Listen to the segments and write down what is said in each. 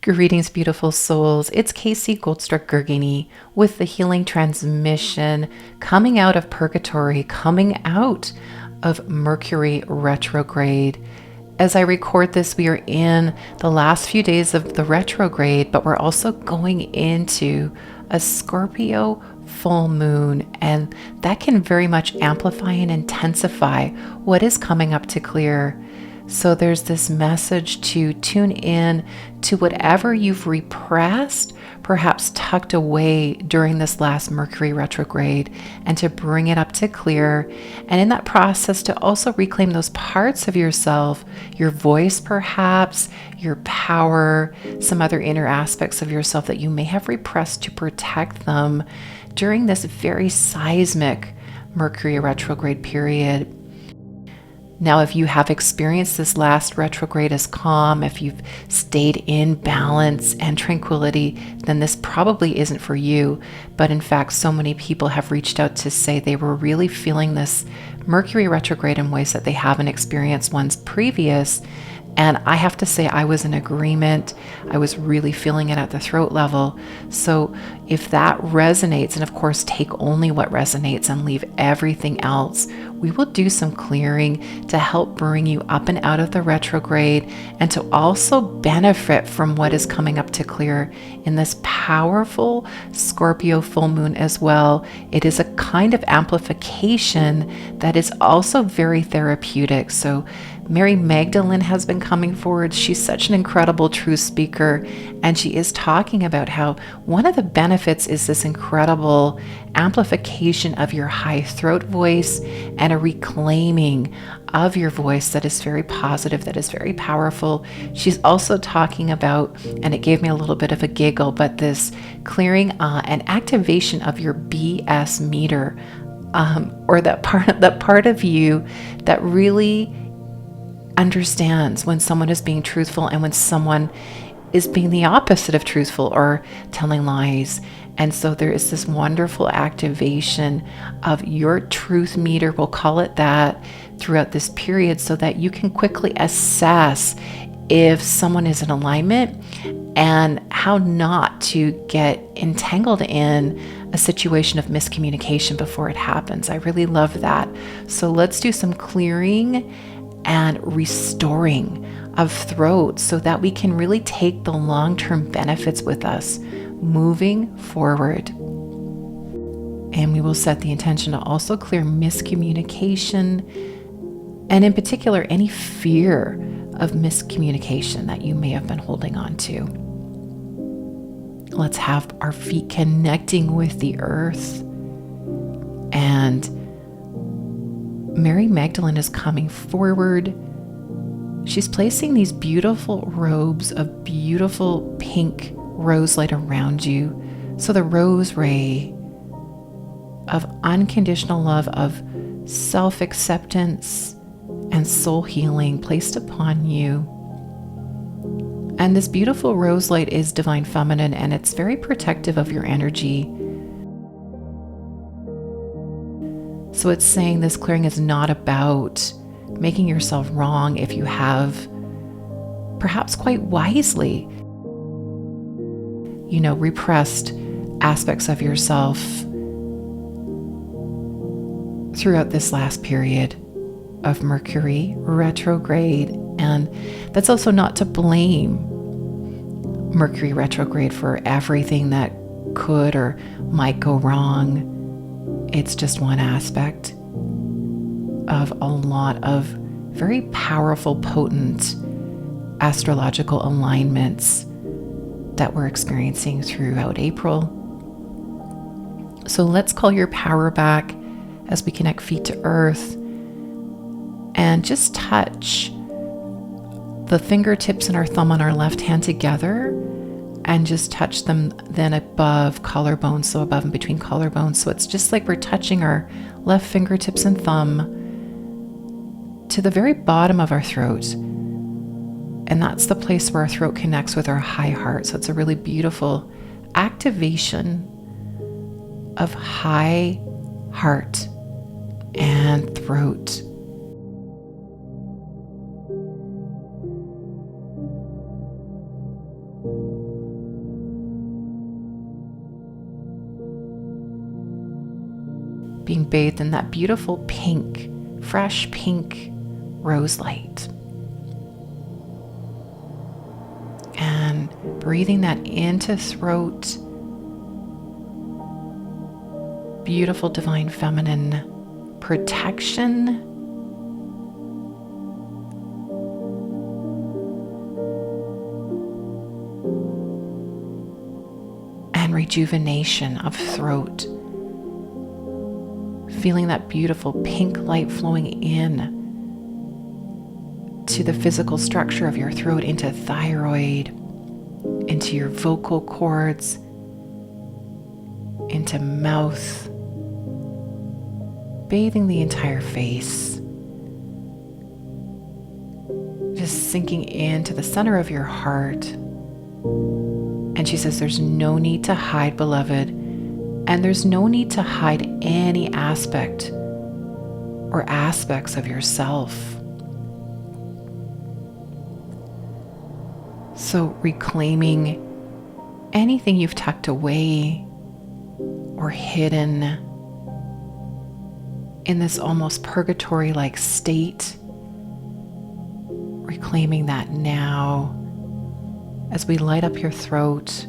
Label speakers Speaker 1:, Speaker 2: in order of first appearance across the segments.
Speaker 1: Greetings, beautiful souls. It's Casey Goldstruck-Gergini with the healing transmission coming out of Purgatory, coming out of Mercury Retrograde. As I record this, we are in the last few days of the retrograde, but we're also going into a Scorpio full moon, and that can very much amplify and intensify what is coming up to clear. So there's this message to tune in to whatever you've repressed, perhaps tucked away during this last Mercury retrograde, and to bring it up to clear. And in that process, to also reclaim those parts of yourself, your voice perhaps, your power, some other inner aspects of yourself that you may have repressed to protect them during this very seismic Mercury retrograde period. Now, if you have experienced this last retrograde as calm, if you've stayed in balance and tranquility, then this probably isn't for you. But in fact, so many people have reached out to say they were really feeling this Mercury retrograde in ways that they haven't experienced once previous. And I have to say, I was in agreement. I was really feeling it at the throat level. So if that resonates, and of course, take only what resonates and leave everything else, we will do some clearing to help bring you up and out of the retrograde and to also benefit from what is coming up to clear in this powerful Scorpio full moon as well. It is a kind of amplification that is also very therapeutic. So Mary Magdalene has been coming forward. She's such an incredible truth speaker, and she is talking about how one of the benefits is this incredible amplification of your high throat voice and a reclaiming of your voice that is very positive, that is very powerful. She's also talking about, and it gave me a little bit of a giggle, but this clearing and activation of your BS meter, or that part of you that really understands when someone is being truthful and when someone is being the opposite of truthful or telling lies. And so there is this wonderful activation of your truth meter, we'll call it that, throughout this period so that you can quickly assess if someone is in alignment and how not to get entangled in a situation of miscommunication before it happens. I really love that. So let's do some clearing and restoring of throat so that we can really take the long-term benefits with us moving forward. And we will set the intention to also clear miscommunication, and in particular, any fear of miscommunication that you may have been holding on to. Let's have our feet connecting with the earth, and Mary Magdalene is coming forward. She's placing these beautiful robes of beautiful pink rose light around you. So the rose ray of unconditional love, of self-acceptance and soul healing placed upon you. And this beautiful rose light is divine feminine, and it's very protective of your energy. So it's saying this clearing is not about making yourself wrong if you have, perhaps quite wisely, repressed aspects of yourself throughout this last period of Mercury retrograde. And that's also not to blame Mercury retrograde for everything that could or might go wrong. It's just one aspect of a lot of very powerful, potent astrological alignments that we're experiencing throughout April. So let's call your power back as we connect feet to earth and just touch the fingertips and our thumb on our left hand together and just touch them then above collarbones, so above and between collarbones. So it's just like we're touching our left fingertips and thumb to the very bottom of our throat. And that's the place where our throat connects with our high heart. So it's a really beautiful activation of high heart and throat. Being bathed in that beautiful pink, fresh pink rose light. And breathing that into throat. Beautiful divine feminine protection. And rejuvenation of throat. Feeling that beautiful pink light flowing in to the physical structure of your throat, into thyroid, into your vocal cords, into mouth, bathing the entire face. Just sinking into the center of your heart. And she says, there's no need to hide, beloved, and there's no need to hide any aspect or aspects of yourself. So reclaiming anything you've tucked away or hidden in this almost purgatory-like state, reclaiming that now as we light up your throat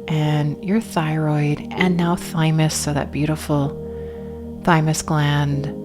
Speaker 1: and your thyroid and now thymus, so that beautiful thymus gland.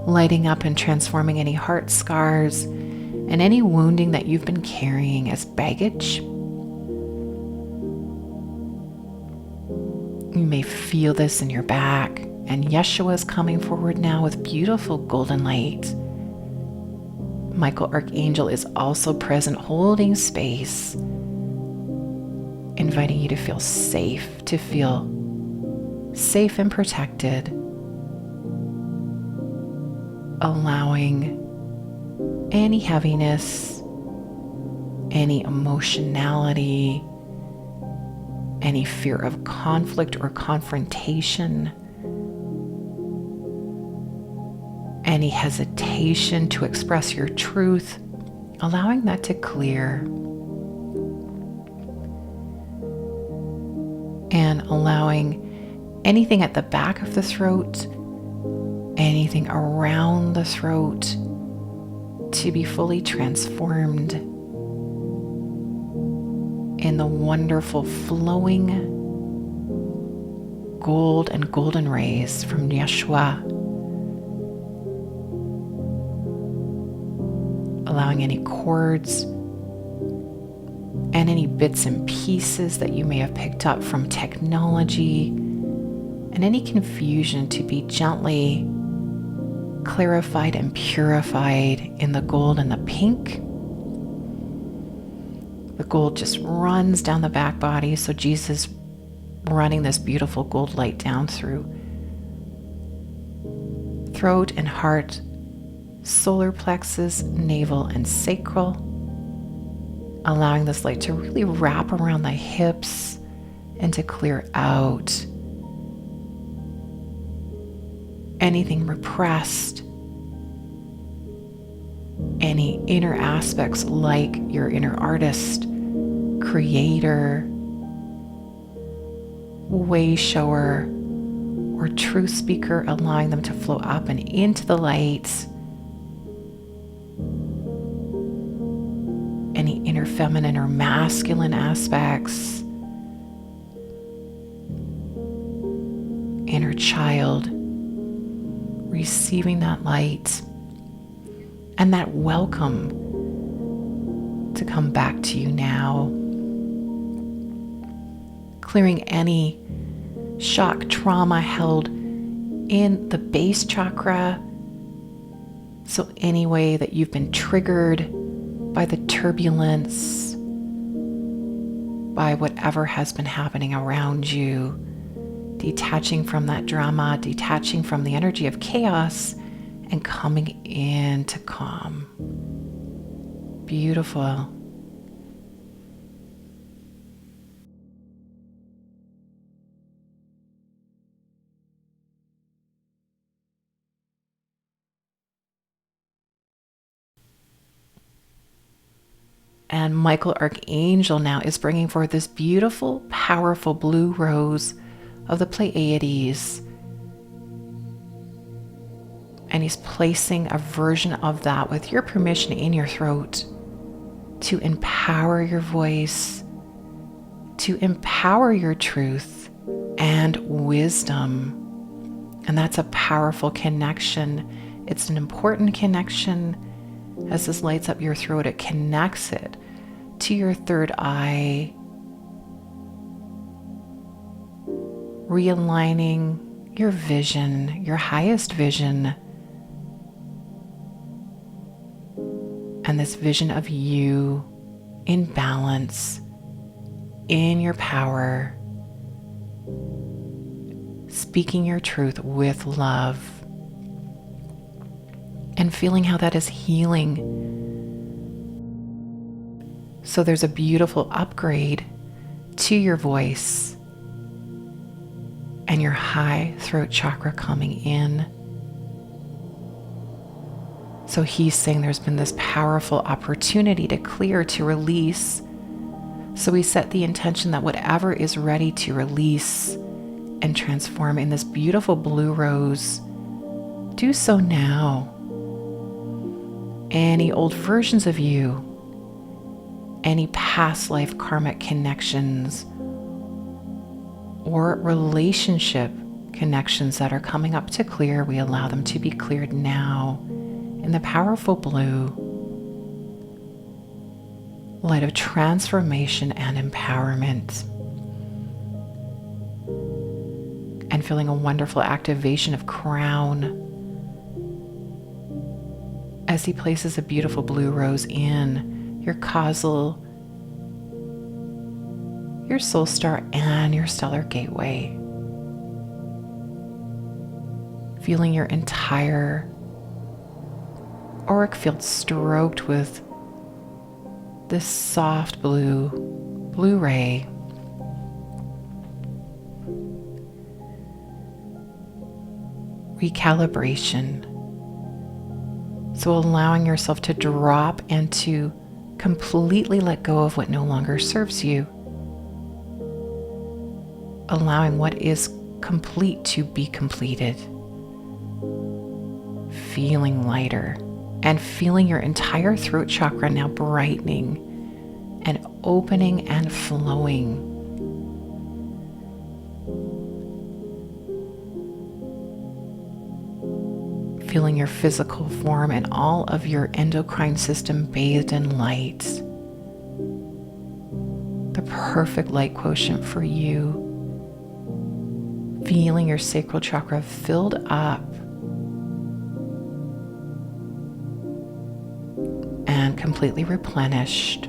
Speaker 1: Lighting up and transforming any heart scars and any wounding that you've been carrying as baggage. You may feel this in your back, and Yeshua is coming forward now with beautiful golden light. Michael Archangel is also present, holding space, inviting you to feel safe and protected, allowing any heaviness, any emotionality, any fear of conflict or confrontation, any hesitation to express your truth, allowing that to clear. And allowing anything at the back of the throat, anything around the throat to be fully transformed in the wonderful flowing gold and golden rays from Yeshua. Allowing any cords and any bits and pieces that you may have picked up from technology and any confusion to be gently clarified and purified in the gold and the pink. The gold just runs down the back body, so Jesus running this beautiful gold light down through throat and heart, solar plexus, navel, and sacral, allowing this light to really wrap around the hips and to clear out anything repressed, any inner aspects like your inner artist, creator, way shower, or truth speaker, allowing them to flow up and into the light. Any inner feminine or masculine aspects, inner child, receiving that light and that welcome to come back to you now. Clearing any shock, trauma held in the base chakra. So any way that you've been triggered by the turbulence, by whatever has been happening around you, detaching from that drama, detaching from the energy of chaos, and coming into calm. Beautiful. And Michael Archangel now is bringing forth this beautiful, powerful blue rose of the Pleiades. And he's placing a version of that with your permission in your throat to empower your voice, to empower your truth and wisdom. And that's a powerful connection. It's an important connection. As this lights up your throat, it connects it to your third eye, realigning your vision, your highest vision, and this vision of you in balance, in your power, speaking your truth with love, and feeling how that is healing. So there's a beautiful upgrade to your voice and your high throat chakra coming in. So he's saying there's been this powerful opportunity to clear, to release. So we set the intention that whatever is ready to release and transform in this beautiful blue rose, do so now. Any old versions of you, any past life karmic connections, or relationship connections that are coming up to clear, we allow them to be cleared now in the powerful blue light of transformation and empowerment. And feeling a wonderful activation of crown as he places a beautiful blue rose in your causal, your soul star, and your stellar gateway. Feeling your entire auric field stroked with this soft blue ray. Recalibration. So allowing yourself to drop and to completely let go of what no longer serves you. Allowing what is complete to be completed. Feeling lighter and feeling your entire throat chakra now brightening and opening and flowing. Feeling your physical form and all of your endocrine system bathed in light. The perfect light quotient for you. Feeling your sacral chakra filled up and completely replenished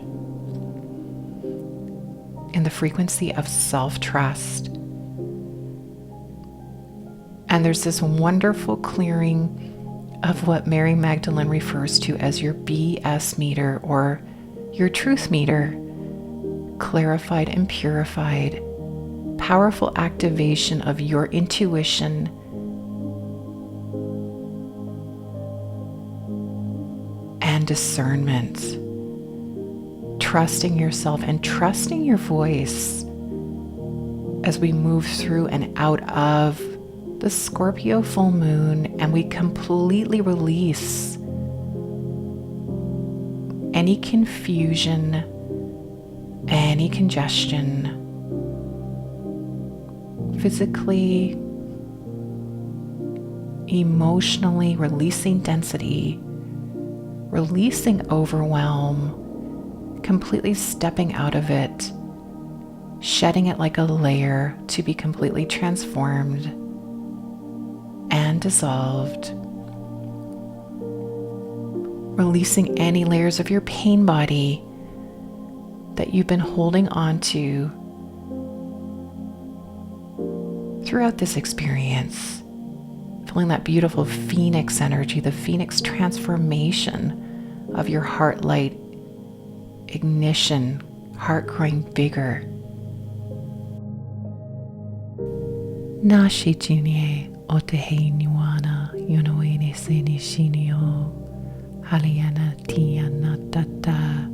Speaker 1: in the frequency of self-trust. And there's this wonderful clearing of what Mary Magdalene refers to as your BS meter, or your truth meter, clarified and purified, powerful activation of your intuition and discernment, trusting yourself and trusting your voice as we move through and out of the Scorpio full moon, and we completely release any confusion, any congestion, physically, emotionally, releasing density, releasing overwhelm, completely stepping out of it, shedding it like a layer to be completely transformed and dissolved. Releasing any layers of your pain body that you've been holding on to throughout this experience. Feeling that beautiful phoenix energy, the phoenix transformation of your heart light, ignition, heart growing bigger. Nashi Junye Otehe Niwana Yonoene Seni Shinio Haliana Tiana Tata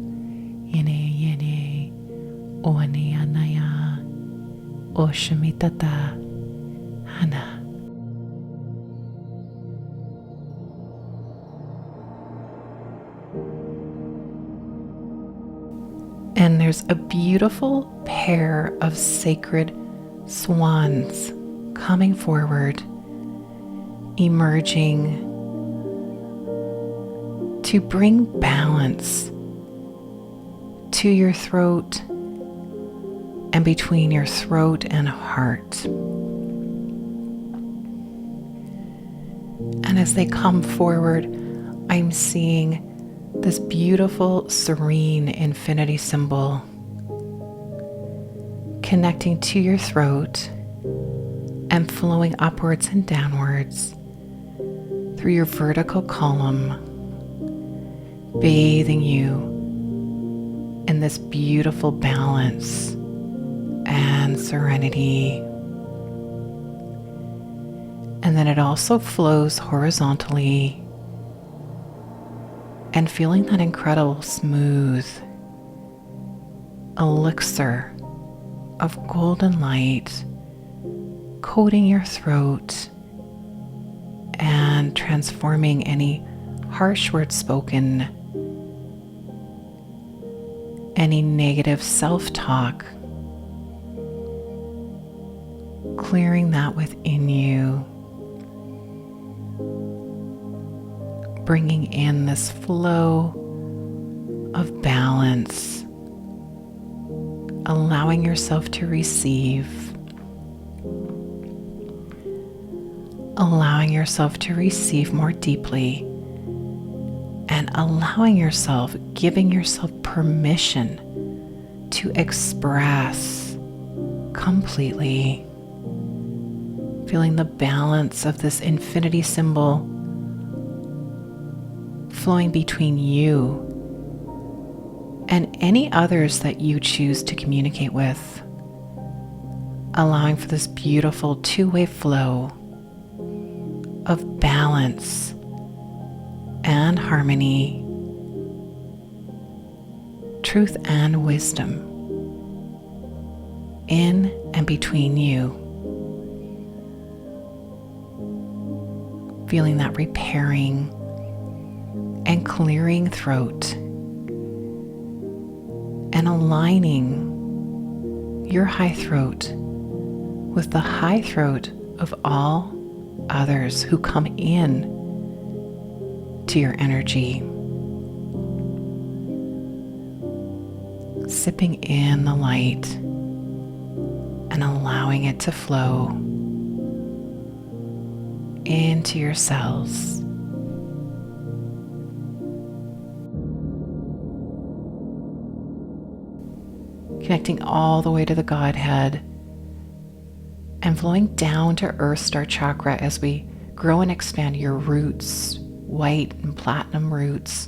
Speaker 1: Shamitata Hana. And there's a beautiful pair of sacred swans coming forward, emerging to bring balance to your throat and between your throat and heart. And as they come forward, I'm seeing this beautiful, serene infinity symbol connecting to your throat and flowing upwards and downwards through your vertical column, bathing you in this beautiful balance and serenity. And then it also flows horizontally, and feeling that incredible smooth elixir of golden light coating your throat and transforming any harsh words spoken, any negative self-talk, clearing that within you, bringing in this flow of balance, allowing yourself to receive, more deeply, and giving yourself permission to express completely, feeling the balance of this infinity symbol flowing between you and any others that you choose to communicate with, allowing for this beautiful two-way flow of balance and harmony, truth and wisdom in and between you. Feeling that repairing and clearing throat, and aligning your high throat with the high throat of all others who come in to your energy. Sipping in the light and allowing it to flow into your cells. Connecting all the way to the Godhead and flowing down to Earth Star Chakra as we grow and expand your roots, white and platinum roots.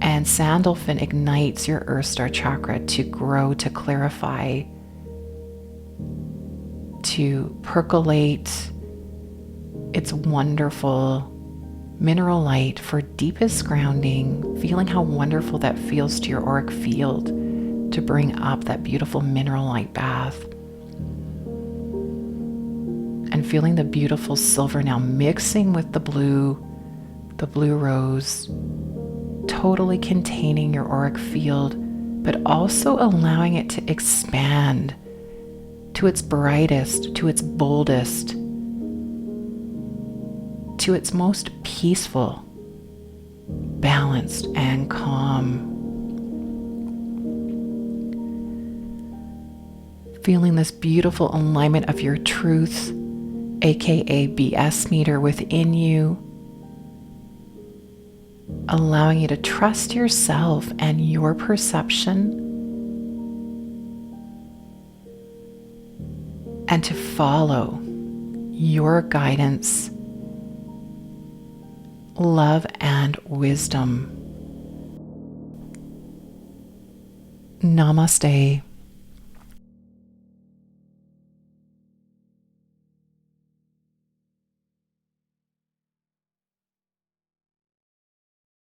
Speaker 1: And Sandalphon ignites your Earth Star Chakra to grow, to clarify, to percolate its wonderful mineral light for deepest grounding, feeling how wonderful that feels to your auric field to bring up that beautiful mineral light bath. And feeling the beautiful silver now mixing with the blue rose, totally containing your auric field, but also allowing it to expand to its brightest, to its boldest, to its most peaceful, balanced, and calm. Feeling this beautiful alignment of your truth, aka BS meter within you, allowing you to trust yourself and your perception, and to follow your guidance, love, and wisdom. Namaste.